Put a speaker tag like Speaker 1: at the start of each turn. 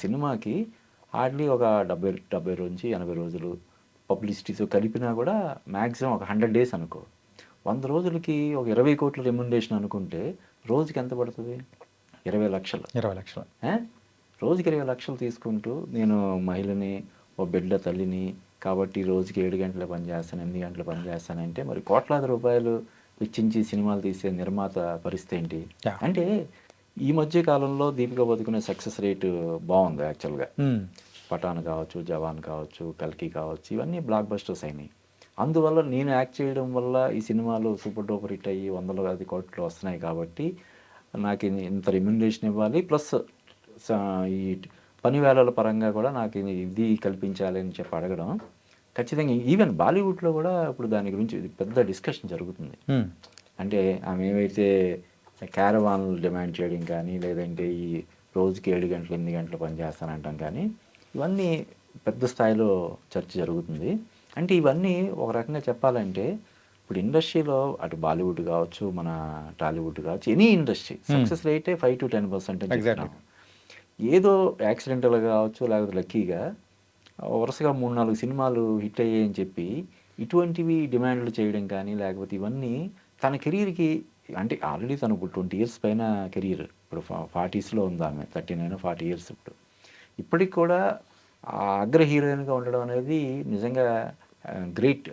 Speaker 1: సినిమాకి హార్డ్లీ ఒక 70 నుంచి 80 రోజులు పబ్లిసిటీతో కలిపినా కూడా మ్యాక్సిమం ఒక 100 డేస్ అనుకో. 100 రోజులకి ఒక 20 కోట్ల రెమ్యునరేషన్ అనుకుంటే రోజుకి ఎంత పడుతుంది? 20 లక్షలు.
Speaker 2: 20 లక్షలు.
Speaker 1: రోజుకి 20 లక్షలు తీసుకుంటూ నేను మహిళని, ఓ బిడ్డ తల్లిని కాబట్టి రోజుకి 7 గంటలు పనిచేస్తాను, 8 గంటలు పనిచేస్తానంటే మరి కోట్లాది రూపాయలు వెచ్చించి సినిమాలు తీసే నిర్మాత పరిస్థితి ఏంటి?
Speaker 2: Yeah.
Speaker 1: అంటే ఈ మధ్య కాలంలో దీపిక పదుకునే సక్సెస్ రేటు బాగుంది యాక్చువల్గా. పఠాన్ కావచ్చు, జవాన్ కావచ్చు, కల్కి కావచ్చు, ఇవన్నీ బ్లాక్ బస్టర్స్ అయినాయి. అందువల్ల నేను యాక్ట్ చేయడం వల్ల ఈ సినిమాలు సూపర్ డూపర్ హిట్ అయ్యి 100 కోట్లు వస్తున్నాయి కాబట్టి నాకు ఇంత రెమ్యునరేషన్ ఇవ్వాలి, ప్లస్ ఈ పని వేళల పరంగా కూడా నాకు ఇది కల్పించాలి అని చెప్పి అడగడం ఖచ్చితంగా. ఈవెన్ బాలీవుడ్లో కూడా ఇప్పుడు దాని గురించి పెద్ద డిస్కషన్ జరుగుతుంది. అంటే ఆమె ఏవైతే క్యారవాన్లు డిమాండ్ చేయడం కానీ, లేదంటే ఈ రోజుకి 7 గంటలు 8 గంటలు పనిచేస్తానంటాం కానీ, ఇవన్నీ పెద్ద స్థాయిలో చర్చ జరుగుతుంది. అంటే ఇవన్నీ ఒక రకంగా చెప్పాలంటే ఇప్పుడు ఇండస్ట్రీలో అటు బాలీవుడ్ కావచ్చు, మన టాలీవుడ్ కావచ్చు, ఎనీ ఇండస్ట్రీ సక్సెస్ రేటే 5 to 10% అని చెప్తున్నాం. ఏదో యాక్సిడెంటల్గా కావచ్చు, లేకపోతే లక్కీగా వరుసగా 3-4 సినిమాలు హిట్ అయ్యాయని చెప్పి ఇటువంటివి డిమాండ్లు చేయడం కానీ, లేకపోతే ఇవన్నీ తన కెరీర్కి, అంటే ఆల్రెడీ తను ఇప్పుడు 20 ఇయర్స్ పైన కెరీర్, ఇప్పుడు 40స్లో ఉంది ఆమె, 39-40 ఇయర్స్. ఇప్పటికి కూడా ఆ అగ్ర హీరోయిన్గా ఉండడం అనేది నిజంగా గ్రేట్.